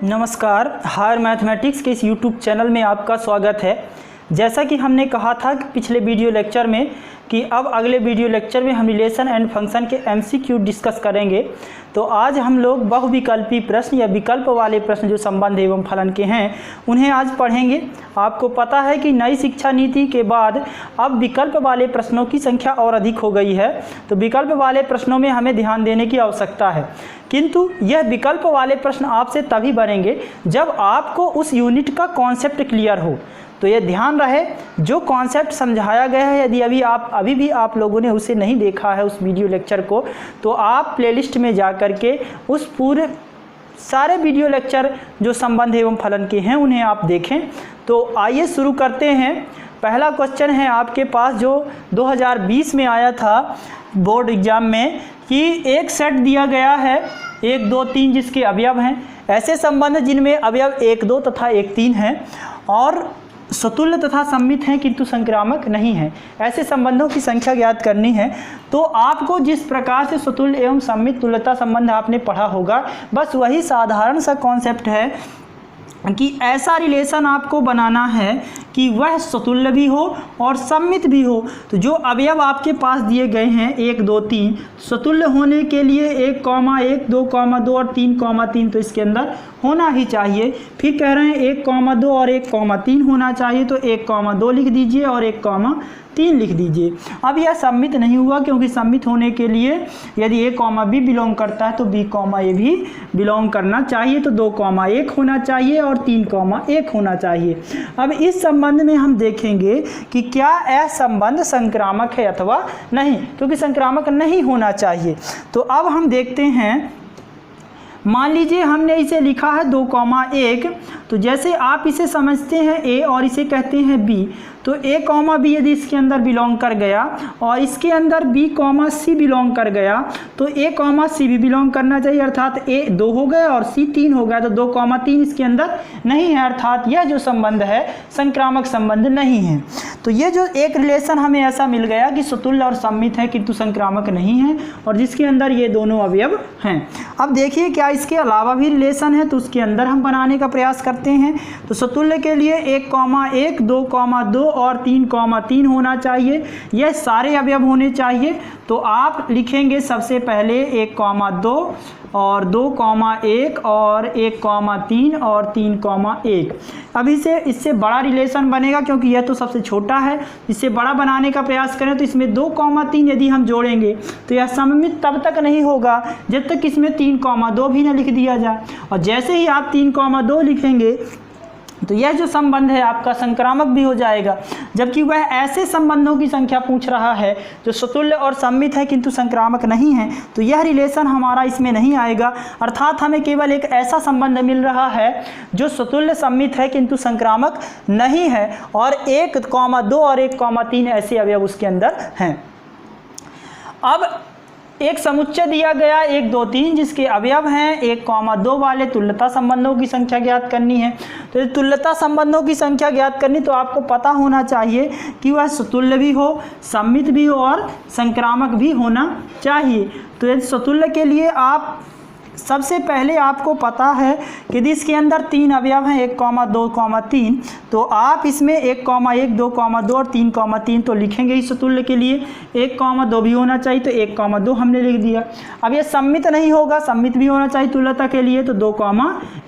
नमस्कार, higher mathematics के इस यूट्यूब चैनल में आपका स्वागत है। जैसा कि हमने कहा था कि पिछले वीडियो लेक्चर में कि अब अगले वीडियो लेक्चर में हम रिलेशन एंड फंक्शन के एमसीक्यू डिस्कस करेंगे। तो आज हम लोग बहुविकल्पी प्रश्न या विकल्प वाले प्रश्न जो संबंध एवं फलन के हैं उन्हें आज पढ़ेंगे। आपको पता है कि नई शिक्षा नीति के बाद अब विकल्प वाले प्रश्नों की संख्या और अधिक हो गई है, तो विकल्प वाले प्रश्नों में हमें ध्यान देने की आवश्यकता है। किंतु यह विकल्प वाले प्रश्न आपसे तभी बनेंगे जब आपको उस यूनिट का कॉन्सेप्ट क्लियर हो। तो ये ध्यान रहे, जो कॉन्सेप्ट समझाया गया है यदि अभी भी आप लोगों ने उसे नहीं देखा है उस वीडियो लेक्चर को, तो आप प्लेलिस्ट में जा कर के उस पूरे सारे वीडियो लेक्चर जो संबंध एवं फलन के हैं उन्हें आप देखें। तो आइए शुरू करते हैं। पहला क्वेश्चन है आपके पास जो 2020 में आया था बोर्ड एग्जाम में, कि एक सेट दिया गया है 1, 2, 3 जिसके अवयव हैं, ऐसे संबंध जिनमें अवयव 1, 2 तथा 1, 3 हैं और सतुल्य तथा सममित हैं किंतु संक्रामक नहीं है। ऐसे संबंधों की संख्या ज्ञात करनी है। तो आपको जिस प्रकार से सतुल्य एवं सममित तुल्यता संबंध आपने पढ़ा होगा, बस वही साधारण सा कॉन्सेप्ट है कि ऐसा रिलेशन आपको बनाना है कि वह सतुल्य भी हो और सममित भी हो। तो जो अवयव आपके पास दिए गए हैं 1, 2, 3, सतुल्य होने के लिए 1, 1, 2, 2 और 3, तो इसके अंदर होना ही चाहिए। फिर कह रहे हैं 1, 2 और 1, 3 होना चाहिए, तो 1, 2 लिख दीजिए और 1, 3 लिख दीजिए। अब यह सममित नहीं हुआ, क्योंकि सममित होने के लिए यदि a, b बिलोंग करता है तो b, a भी बिलोंग करना चाहिए, तो 2, 1 होना चाहिए और 3, 1 होना चाहिए। अब इस संबंध में हम देखेंगे कि क्या यह संबंध संक्रामक है अथवा नहीं, क्योंकि संक्रामक नहीं होना चाहिए। तो अब हम देखते हैं, मान लीजिए हमने इसे लिखा है 2, 1, तो जैसे आप इसे समझते हैं a और इसे कहते हैं b, तो a, b यदि इसके अंदर बिलोंग कर गया और इसके अंदर b, c बिलोंग कर गया, तो a, c भी बिलोंग करना चाहिए, अर्थात a 2 हो गया और c 3 हो गया, तो 2, 3 इसके अंदर नहीं है, अर्थात यह जो संबंध है संक्रामक संबंध नहीं है। तो ये जो एक रिलेशन हमें ऐसा मिल गया कि सतुल्य और सममित है किंतु संक्रामक नहीं है और जिसके अंदर ये दोनों अवयव हैं। अब देखिए क्या इसके अलावा भी रिलेशन है, तो उसके अंदर हम बनाने का प्रयास करते हैं। तो सतुल्य के लिए 1, 1, 2, 2 और 3, 3 होना चाहिए, यह सारे अवयव होने चाहिए। तो आप लिखेंगे सबसे पहले 1, 2 और 2, 1 और 1, 3 और 3, 1। अभी से इससे बड़ा रिलेशन बनेगा, क्योंकि यह तो सबसे छोटा है। इससे बड़ा बनाने का प्रयास करें तो इसमें 2, 3 यदि हम जोड़ेंगे तो यह सममित तब तक नहीं होगा जब तक इसमें 3, 2 भी ना लिख दिया जाए। और जैसे ही आप 3, 2 लिखेंगे तो यह जो संबंध है आपका संक्रामक भी हो जाएगा, जबकि वह ऐसे संबंधों की संख्या पूछ रहा है जो सतुल्य और सममित है किंतु संक्रामक नहीं है, तो यह रिलेशन हमारा इसमें नहीं आएगा। अर्थात हमें केवल एक ऐसा संबंध मिल रहा है जो सतुल्य सममित है किंतु संक्रामक नहीं है और 1, 2 और 1, 3 ऐसे अवयव उसके अंदर हैं। अब एक समुच्चय दिया गया 1, 2, 3 जिसके अवयव हैं 1, 2 वाले तुल्यता संबंधों की संख्या ज्ञात करनी है। तो तुल्यता संबंधों की संख्या ज्ञात करनी तो आपको पता होना चाहिए कि वह सतुल्य भी हो, सममित भी हो और संक्रामक भी होना चाहिए। तो यदि सतुल्य के लिए आप सबसे पहले आपको पता है कि यदि इसके अंदर 3 अवयव हैं 1, 2, 3, तो आप इसमें 1, 1, 2, 2 और 3, 3 तो लिखेंगे ही सतुल्य के लिए। 1, 2 भी होना चाहिए, तो 1, 2 हमने लिख दिया। अब ये सममित नहीं होगा, सममित भी होना चाहिए तुल्यता के लिए, तो 2,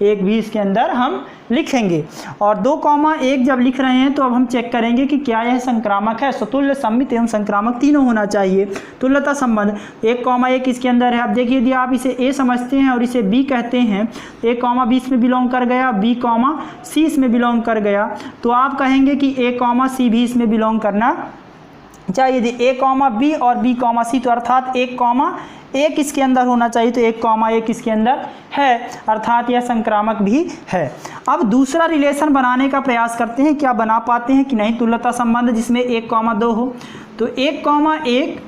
1 भी इसके अंदर हम लिखेंगे। और 2, 1 जब लिख रहे हैं तो अब हम चेक करेंगे कि क्या यह संक्रामक है। सतुल्य, सममित एवं संक्रामक तीनों होना चाहिए तुल्यता संबंध। 1, 1 इसके अंदर है। अब देखिए यदि आप इसे a समझते हैं और इसे b कहते हैं, a, b इसमें बिलोंग कर गया, b, c इसमें बिलोंग कर गया, तो आप कहेंगे कि a, c भी इसमें बिलोंग करना चाहिए। यदि a, b और b, c, तो अर्थात 1, 1 इसके अंदर होना चाहिए, तो 1, 1 इसके अंदर है, अर्थात यह संक्रामक भी है। अब दूसरा रिलेशन बनाने का प्रयास करते हैं, क्या बना पाते हैं कि नहीं तुल्यता संबंध जिसमें 1, 2 हो। तो 1, 1,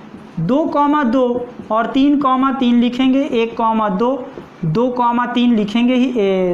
2, 2 और 3, 3 लिखेंगे, 1, 2, 2, 3 लिखेंगे ही,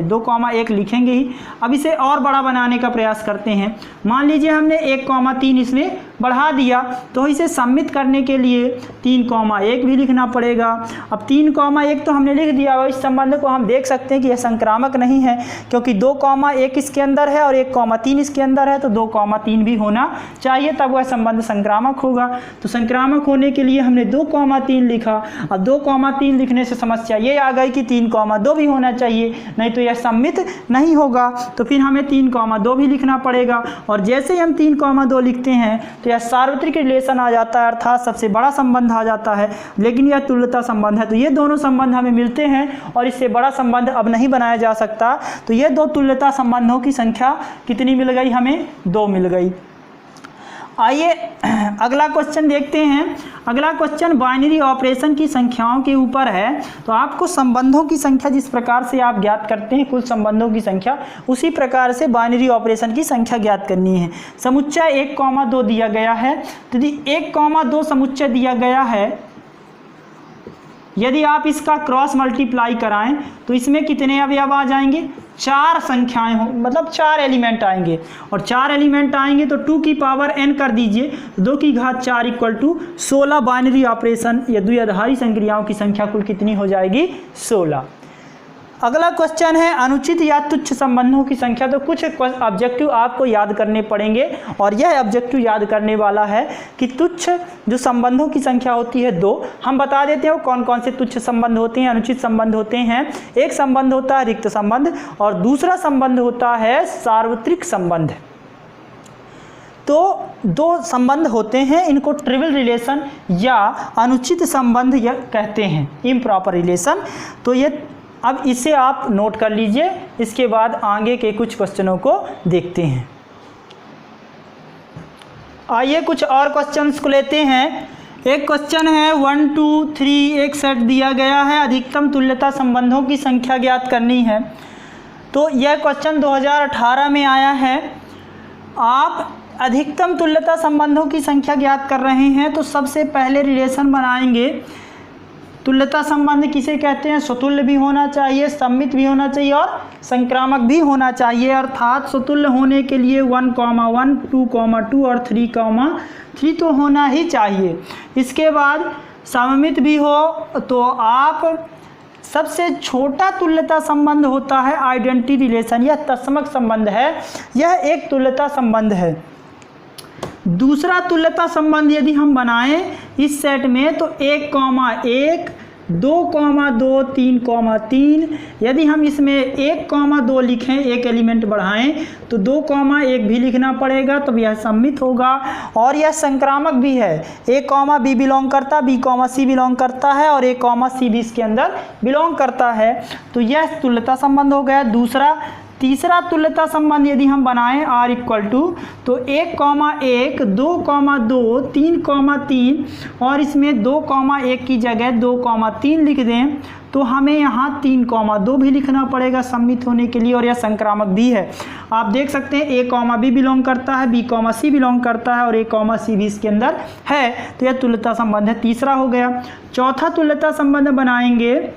2, 1 लिखेंगे ही। अब इसे और बड़ा बनाने का प्रयास करते हैं। मान लीजिए हमने 1, 3 इसमें बढ़ा दिया, तो इसे सम्मित करने के लिए 3,1 भी लिखना पड़ेगा। अब 3,1 तो हमने लिख दिया, और इस संबंध को हम देख सकते हैं कि यह संक्रामक नहीं है, क्योंकि 2,1 इसके अंदर है और 1,3 इसके अंदर है, तो 2,3 भी होना चाहिए, तब वह संबंध संक्रामक होगा। तो संक्रामक होने के लिए हमने 2,3 लिखा। अब 2,3 लिखने से समस्या ये आ गई कि 3,2 भी होना चाहिए, नहीं तो यह सम्मित नहीं होगा। तो फिर हमें 3,2 भी लिखना पड़ेगा, और जैसे ही हम 3,2 लिखते हैं तो यह सार्वत्रिक रिलेशन आ जाता है, अर्थात सबसे बड़ा संबंध आ जाता है। लेकिन यह तुल्यता संबंध है, तो ये दोनों संबंध हमें मिलते हैं और इससे बड़ा संबंध अब नहीं बनाया जा सकता। तो ये दो तुल्यता संबंधों की संख्या कितनी मिल गई हमें? 2 मिल गई। आइए अगला क्वेश्चन देखते हैं। अगला क्वेश्चन बाइनरी ऑपरेशन की संख्याओं के ऊपर है। तो आपको संबंधों की संख्या जिस प्रकार से आप ज्ञात करते हैं कुल संबंधों की संख्या, उसी प्रकार से बाइनरी ऑपरेशन की संख्या ज्ञात करनी है। समुच्चय 1,2 दिया गया है, तो यदि 1,2 समुच्चय दिया गया है, यदि आप इसका क्रॉस मल्टीप्लाई कराएं तो इसमें कितने अवयव आ जाएंगे? 4 संख्याएं हो, मतलब 4 एलिमेंट आएंगे, और 4 एलिमेंट आएंगे तो 2 की पावर n कर दीजिए, 2 की घात 4 इक्वल टू 16 बाइनरी ऑपरेशन या द्विआधारी संक्रियाओं की संख्या कुल कितनी हो जाएगी? 16। अगला क्वेश्चन है अनुचित या तुच्छ संबंधों की संख्या। तो कुछ ऑब्जेक्टिव आपको याद करने पड़ेंगे, और यह ऑब्जेक्टिव याद करने वाला है कि तुच्छ जो संबंधों की संख्या होती है 2। हम बता देते हैं कौन कौन से तुच्छ संबंध होते हैं, अनुचित संबंध होते हैं। एक संबंध होता है रिक्त संबंध, और दूसरा संबंध होता है सार्वत्रिक संबंध। तो 2 संबंध होते हैं, इनको ट्रिवियल रिलेशन या अनुचित संबंध कहते हैं, इम्प्रॉपर रिलेशन। तो ये अब इसे आप नोट कर लीजिए, इसके बाद आगे के कुछ क्वेश्चनों को देखते हैं। आइए कुछ और क्वेश्चंस को लेते हैं। एक क्वेश्चन है 1 2 3, एक सेट दिया गया है, अधिकतम तुल्यता संबंधों की संख्या ज्ञात करनी है। तो यह क्वेश्चन 2018 में आया है। आप अधिकतम तुल्यता संबंधों की संख्या ज्ञात कर रहे हैं, तो सबसे पहले रिलेशन बनाएंगे। तुल्यता संबंध किसे कहते हैं? स्वतुल्य भी होना चाहिए, सम्मित भी होना चाहिए और संक्रामक भी होना चाहिए। अर्थात स्वतुल्य होने के लिए 1,1, 2,2 और 3,3 तो होना ही चाहिए। इसके बाद सममित भी हो। तो आप सबसे छोटा तुल्यता संबंध होता है आइडेंटिटी रिलेशन, यह तत्समक संबंध है, यह एक तुल्यता संबंध है। दूसरा तुल्यता संबंध यदि हम बनाएं इस सेट में तो 1,1, 2,2, 3,3। यदि हम इसमें 1,2 लिखें, एक एलिमेंट बढ़ाएं, तो 2,1 भी लिखना पड़ेगा, तब यह सम्मित होगा। और यह संक्रामक भी है। A, B बिलोंग करता, B, C बिलोंग करता है, और A, C भी इसके अंदर बिलोंग करता है। तो यह तुल्यता संबंध हो गया दूसरा। तीसरा तुल्यता संबंध यदि हम बनाएं R इक्वल टू, तो 1,1, 2,2, 3,3 और इसमें 2,1 की जगह 2,3 लिख दें, तो हमें यहाँ 3,2 भी लिखना पड़ेगा सम्मित होने के लिए, और यह संक्रामक भी है। आप देख सकते हैं A, B बिलोंग करता है, B, C बिलोंग करता है, और A, C भी इसके अंदर है। तो यह तुल्यता संबंध है, तीसरा हो गया। चौथा तुल्यता संबंध बनाएंगे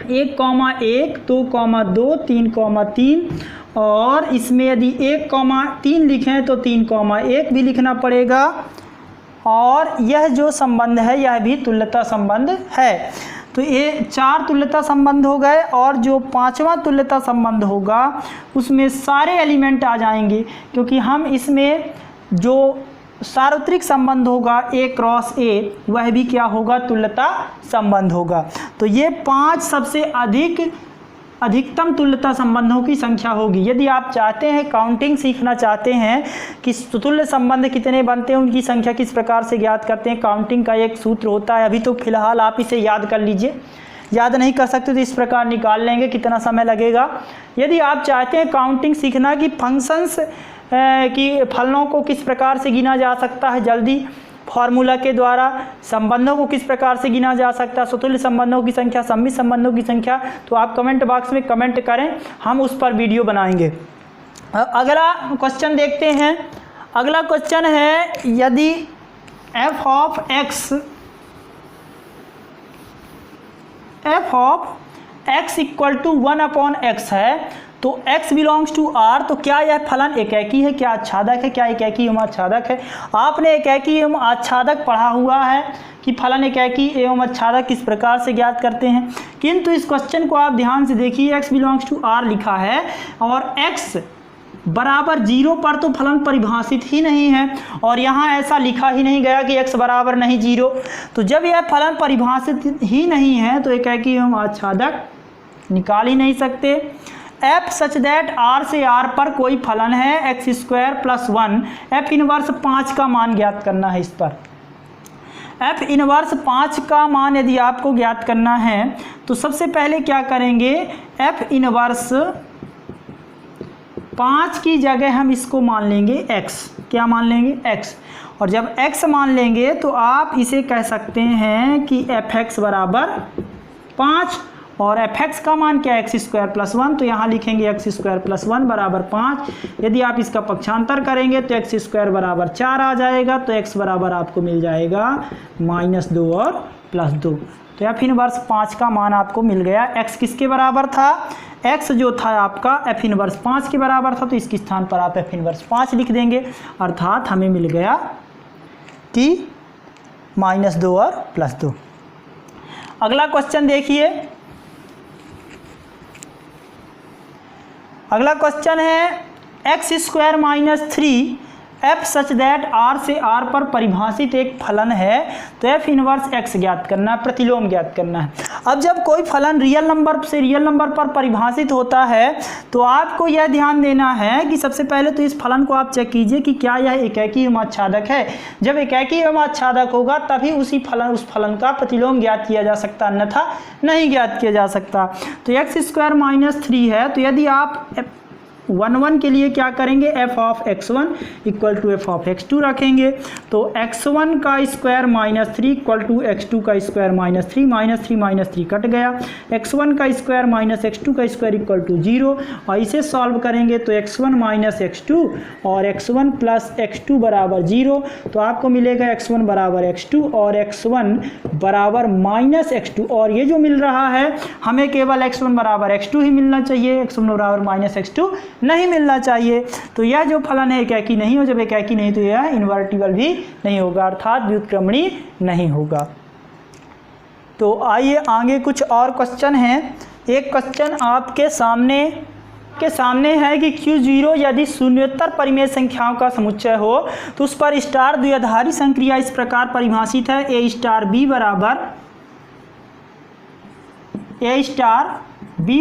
1,1, 2,2, 3,3 और इसमें यदि 1,3 लिखें तो 3,1 भी लिखना पड़ेगा, और यह जो संबंध है यह भी तुल्यता संबंध है। तो ये 4 तुल्यता संबंध हो गए, और जो 5वां तुल्यता संबंध होगा उसमें सारे एलिमेंट आ जाएंगे, क्योंकि हम इसमें जो सार्वत्रिक संबंध होगा A क्रॉस A, वह भी क्या होगा? तुल्यता संबंध होगा। तो ये 5 सबसे अधिकतम तुल्यता संबंधों की संख्या होगी। यदि आप चाहते हैं काउंटिंग सीखना चाहते हैं कि तुल्य संबंध कितने बनते हैं, उनकी संख्या किस प्रकार से ज्ञात करते हैं, काउंटिंग का एक सूत्र होता है। अभी तो फिलहाल आप इसे याद कर लीजिए, याद नहीं कर सकते तो इस प्रकार निकाल लेंगे, कितना समय लगेगा। यदि आप चाहते हैं काउंटिंग सीखना कि फंक्शंस कि फलनों को किस प्रकार से गिना जा सकता है जल्दी फार्मूला के द्वारा, संबंधों को किस प्रकार से गिना जा सकता है, स्वतुल्य संबंधों की संख्या, सम्मित संबंधों की संख्या, तो आप कमेंट बॉक्स में कमेंट करें, हम उस पर वीडियो बनाएंगे। अगला क्वेश्चन देखते हैं। अगला क्वेश्चन है यदि f of x equal to 1/x है, तो x बिलोंग्स टू r, तो क्या यह फलन एकैकी है, क्या आच्छादक है, क्या एकैकी एवं आच्छादक है। आपने एकैकी एवं आच्छादक पढ़ा हुआ है कि फलन एकैकी एवं आच्छादक किस प्रकार से ज्ञात करते हैं, किंतु इस क्वेश्चन को आप ध्यान से देखिए, x बिलोंग्स टू r लिखा है और x बराबर 0 पर तो फलन परिभाषित ही नहीं है, और यहाँ ऐसा लिखा ही नहीं गया कि x बराबर नहीं 0। तो जब यह फलन परिभाषित ही नहीं है तो एकैकी एवं आच्छादक निकाल ही नहीं सकते। f सच दैट r से r पर कोई फलन है x square plus 1, f inverse 5 का मान ज्ञात करना है। इस पर f इनवर्स 5 का मान यदि आपको ज्ञात करना है तो सबसे पहले क्या करेंगे, f इनवर्स 5 की जगह हम इसको मान लेंगे x, क्या मान लेंगे x, और जब x मान लेंगे तो आप इसे कह सकते हैं कि fx बराबर 5, और fx का मान क्या है, एक्स स्क्वायर प्लस 1, तो यहाँ लिखेंगे एक्स स्क्वायर प्लस 1 बराबर 5। यदि आप इसका पक्षांतर करेंगे तो एक्स स्क्वायर बराबर 4 आ जाएगा, तो x बराबर आपको मिल जाएगा -2 और +2। तो f इनवर्स 5 का मान आपको मिल गया। x किसके बराबर था, x जो था आपका f इनवर्स 5 के बराबर था, तो इसके स्थान पर आप f इनवर्स 5 लिख देंगे, अर्थात हमें मिल गया कि -2 और +2। अगला क्वेश्चन देखिए, अगला क्वेश्चन है x square -3 f such that r से r पर परिभाषित एक फलन है, तो f इनवर्स x ज्ञात करना है, प्रतिलोम ज्ञात करना है। अब जब कोई फलन रियल नंबर से रियल नंबर पर परिभाषित होता है तो आपको यह ध्यान देना है कि सबसे पहले तो इस फलन को आप चेक कीजिए कि क्या यह एकैकी एवं आच्छादक है। जब एकैकी एवं आच्छादक होगा तभी उस फलन का प्रतिलोम ज्ञात किया जा सकता, अन्यथा नहीं ज्ञात किया जा सकता। तो एक्स स्क्वायर -3 है, तो यदि आप 1 के लिए क्या करेंगे, f of x1 equal to f of x2 रखेंगे, तो x1 का स्क्वायर -3 इक्वल टू x2 का स्क्वायर -3 -3 कट गया, x1 का स्क्वायर -x2 का स्क्वायर इक्वल टू 0, और इसे सॉल्व करेंगे तो x1 -x2 और x1 प्लस x2 बराबर 0, तो आपको मिलेगा x1 बराबर x2 और x1 बराबर -x2, और ये जो मिल रहा है हमें केवल x1 बराबर x2 ही मिलना चाहिए, x1 बराबर -x2 नहीं मिलना चाहिए। तो यह जो फलन है एकैकी नहीं हो, जब एकैकी नहीं तो यह इन्वर्टिबल भी नहीं होगा, अर्थात व्युत्क्रमणीय नहीं होगा। तो आइए आगे कुछ और क्वेश्चन हैं। एक क्वेश्चन आपके सामने है कि Q0 यदि शून्योत्तर परिमेय संख्याओं का समुच्चय हो तो उस पर स्टार द्विआधारी संक्रिया इस प्रकार परिभाषित है, a स्टार b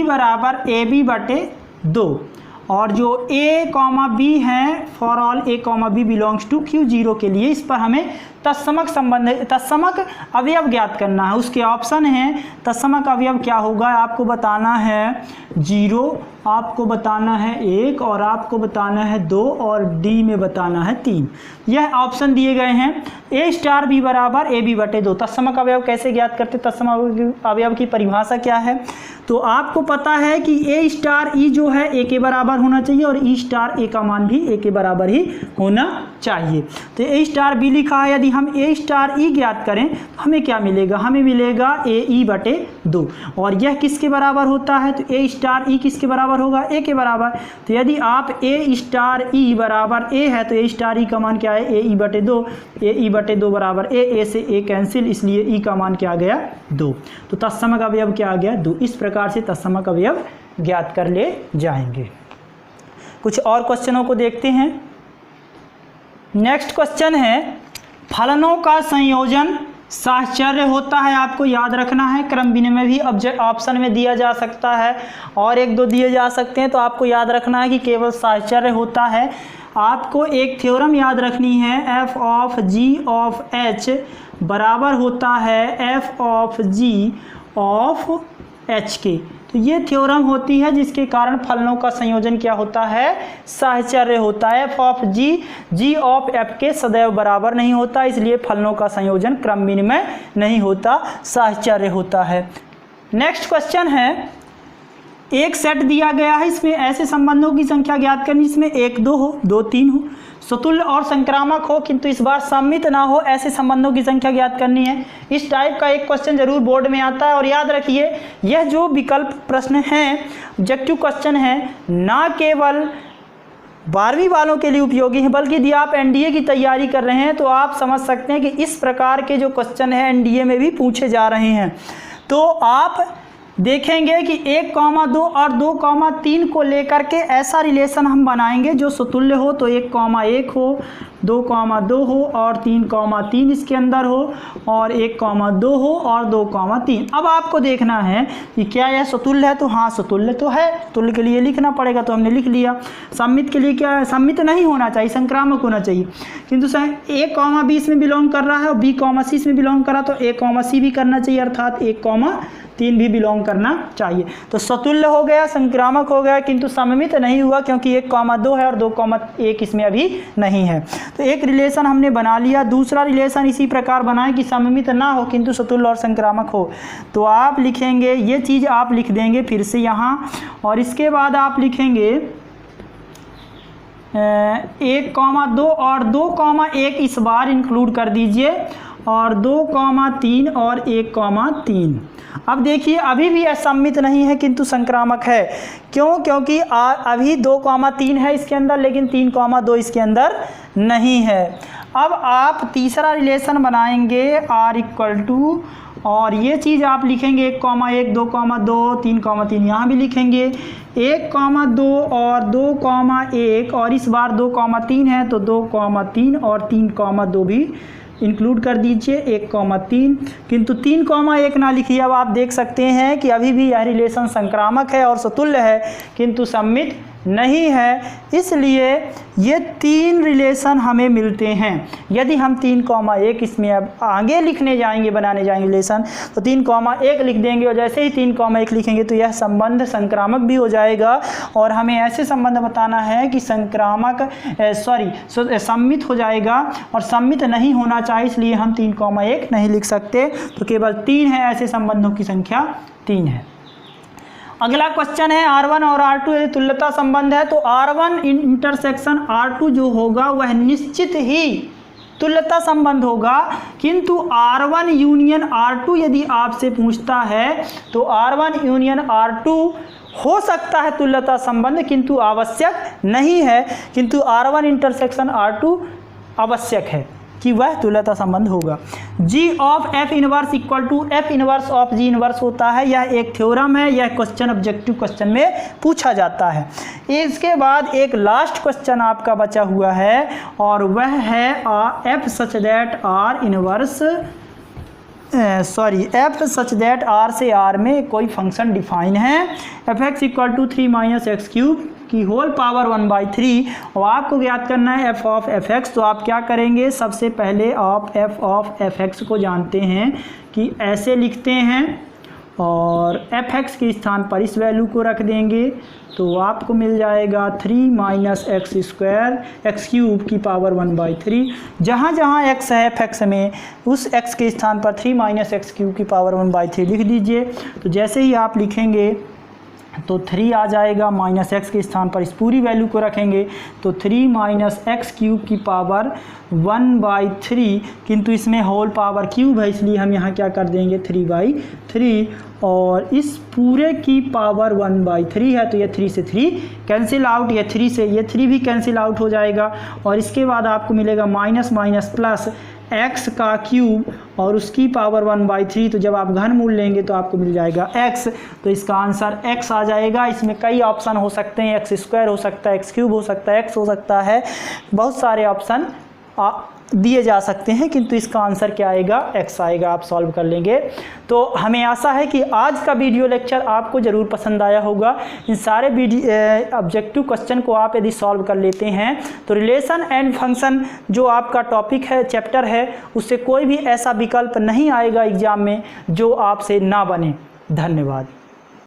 बराबर ab बटे 2, और जो a, b है for all a, b belongs to Q0 के लिए इस पर हमें तत्समक अवयव ज्ञात करना है। उसके ऑप्शन हैं, तत्समक अवयव क्या होगा, आपको बताना है 0, आपको बताना है 1, और आपको बताना है 2, और डी में बताना है 3। यह ऑप्शन दिए गए हैं। a स्टार b बराबर ab बटे 2, तत्समक अवयव कैसे ज्ञात करते, तत्समक अवयव की परिभाषा क्या है, तो आपको पता है कि a स्टार e जो है a के बराबर होना चाहिए, और e स्टार a का मान भी a के बराबर ही होना चाहिए। तो a स्टार b लिखा है, यदि हम a स्टार e ज्ञात करें तो हमें क्या मिलेगा, हमें मिलेगा a e बटे 2, और यह किसके बराबर होता है, तो a स्टार e किसके बराबर होगा, a के बराबर। तो यदि आप a स्टार e बराबर a है तो a स्टार e का मान क्या है, a e बटे 2, a e बटे 2 बराबर a से a कैंसिल, इसलिए e का मान क्या आ गया 2, तो तत्समक अवयव क्या आ गया 2। इस प्रकार से तत्समक अवयव ज्ञात कर ले जाएंगे। कुछ और क्वेश्चनों को देखते हैं। नेक्स्ट क्वेश्चन है, फलनों का संयोजन साहचर्य होता है, आपको याद रखना है। क्रम विनिमय भी ऑप्शन में दिया जा सकता है और 1-2 दिए जा सकते हैं, तो आपको याद रखना है कि केवल साहचर्य होता है। आपको एक थ्योरम याद रखनी है, f of g of h बराबर होता है f of g of h के। तो ये थ्योरम होती है जिसके कारण फलनों का संयोजन क्या होता है, साहचर्य होता है। f of g of f के सदैव बराबर नहीं होता, इसलिए फलनों का संयोजन क्रम विनिमय नहीं होता, साहचर्य होता है। नेक्स्ट क्वेश्चन है, एक सेट दिया गया है, इसमें ऐसे संबंधों की संख्या ज्ञात करनी जिसमें 1 2 हो, 2 3 हो, स्वतुल्य और संक्रामक हो किंतु इस बार सममित ना हो, ऐसे संबंधों की संख्या ज्ञात करनी है। इस टाइप का एक क्वेश्चन जरूर बोर्ड में आता है। और याद रखिए यह जो विकल्प प्रश्न है, ऑब्जेक्टिव क्वेश्चन है, ना केवल 12वीं वालों के लिए उपयोगी है बल्कि यदि आप एनडीए की तैयारी कर रहे हैं तो आप समझ सकते हैं कि इस प्रकार के जो क्वेश्चन है एनडीए में भी पूछे जा रहे हैं। तो आप देखेंगे कि 1,2 और 2,3 को लेकर के ऐसा रिलेशन हम बनाएंगे जो स्वतुल्य हो, तो 1,1 हो, 2,2 हो और 3,3 इसके अंदर हो, और 1,2 हो और 2,3। अब आपको देखना है कि क्या यह स्वतुल्य है, तो हाँ स्वतुल्य तो है, तुल्य के लिए लिखना पड़ेगा तो हमने लिख लिया। सममित के लिए क्या है, सममित नहीं होना चाहिए, संक्रामक होना चाहिए, किंतु A,B इसमें बिलोंग कर रहा है और B,C इसमें बिलोंग कर रहा है, तो A,C भी करना चाहिए, अर्थात 1,3 भी बिलोंग करना चाहिए। तो स्वतुल्य हो गया, संक्रामक हो गया, किंतु सममित नहीं हुआ क्योंकि 1,2 है और 2,1 इसमें अभी नहीं है। तो एक रिलेशन हमने बना लिया। दूसरा रिलेशन इसी प्रकार बनाएं कि सममित ना हो किंतु स्वतुल्य और संक्रामक हो। तो आप लिखेंगे, ये चीज़ आप लिख देंगे फिर से यहाँ, और इसके बाद आप लिखेंगे 1,2 और 2,1 इस बार इंक्लूड कर दीजिए, और 2,3 और 1,3। अब देखिए अभी भी असममित नहीं है किंतु संक्रामक है। क्यों? क्योंकि अभी 2,3 है इसके अंदर, लेकिन 3,2 इसके अंदर नहीं है। अब आप तीसरा रिलेशन बनाएंगे R इक्वल टू, और ये चीज़ आप लिखेंगे 1,1 2,2 3,3 यहाँ भी लिखेंगे, 1,2 और 2,1 और इस बार 2,3 है तो 2,3 और 3,2 भी इंक्लूड कर दीजिए, 1,3, किंतु 3,1 ना लिखिए। अब आप देख सकते हैं कि अभी भी यह रिलेशन संक्रामक है और स्वतुल्य है किंतु सममित नहीं है, इसलिए ये 3 रिलेशन हमें मिलते हैं। यदि हम 3,1 इसमें अब आगे लिखने जाएंगे, बनाने जाएंगे रिलेशन, तो 3,1 लिख देंगे, और जैसे ही 3,1 लिखेंगे तो यह संबंध संक्रामक भी हो जाएगा। और हमें ऐसे संबंध बताना है कि सममित हो जाएगा, और सममित नहीं होना चाहिए, इसलिए हम 3,1 नहीं लिख सकते। तो केवल 3 है, ऐसे संबंधों की संख्या 3 है। अगला क्वेश्चन है R1 और R2 यदि तुल्यता संबंध है तो R1 इंटरसेक्शन R2 जो होगा वह निश्चित ही तुल्यता संबंध होगा, किंतु R1 यूनियन R2 यदि आपसे पूछता है तो R1 यूनियन R2 हो सकता है तुल्यता संबंध किंतु आवश्यक नहीं है, किंतु R1 इंटरसेक्शन R2 आवश्यक है कि वह तुल्यता संबंध होगा। G of F inverse equal to F inverse of G inverse होता है। यह एक थ्योरम है, यह क्वेश्चन ऑब्जेक्टिव क्वेश्चन में पूछा जाता है। इसके बाद एक लास्ट क्वेश्चन आपका बचा हुआ है, और वह है F such that R inverse F such that R से R में कोई फंक्शन डिफाइन है, fx equal to 3 - x cube की होल पावर 1/3, और आपको ज्ञात करना है f ऑफ fx। तो आप क्या करेंगे, सबसे पहले आप f ऑफ fx को जानते हैं कि ऐसे लिखते हैं, और fx के स्थान पर इस वैल्यू को रख देंगे, तो आपको मिल जाएगा 3 - x स्क्वायर x क्यूब की पावर 1/3। जहाँ जहाँ x है fx में, उस x के स्थान पर 3 - x क्यूब की पावर 1/3 लिख दीजिए। तो जैसे ही आप लिखेंगे तो 3 आ जाएगा, माइनस x के स्थान पर इस पूरी वैल्यू को रखेंगे तो 3 - x क्यूब की पावर 1/3, किंतु इसमें होल पावर क्यूब है इसलिए हम यहाँ क्या कर देंगे 3/3, और इस पूरे की पावर 1/3 है तो ये 3 से 3 कैंसिल आउट, ये 3 से ये 3 भी कैंसिल आउट हो जाएगा, और इसके बाद आपको मिलेगा माइनस माइनस प्लस x का क्यूब और उसकी पावर 1/3। तो जब आप घन मूल लेंगे तो आपको मिल जाएगा x, तो इसका आंसर x आ जाएगा। इसमें कई ऑप्शन हो सकते हैं, x स्क्वायर हो सकता है, x क्यूब हो सकता है, x हो सकता है, बहुत सारे ऑप्शन दिए जा सकते हैं, किंतु इसका आंसर क्या आएगा, x आएगा। आप सॉल्व कर लेंगे। तो हमें आशा है कि आज का वीडियो लेक्चर आपको ज़रूर पसंद आया होगा। इन सारे ऑब्जेक्टिव क्वेश्चन को आप यदि सॉल्व कर लेते हैं तो रिलेशन एंड फंक्शन जो आपका टॉपिक है, चैप्टर है, उससे कोई भी ऐसा विकल्प नहीं आएगा एग्जाम में जो आपसे ना बने। धन्यवाद।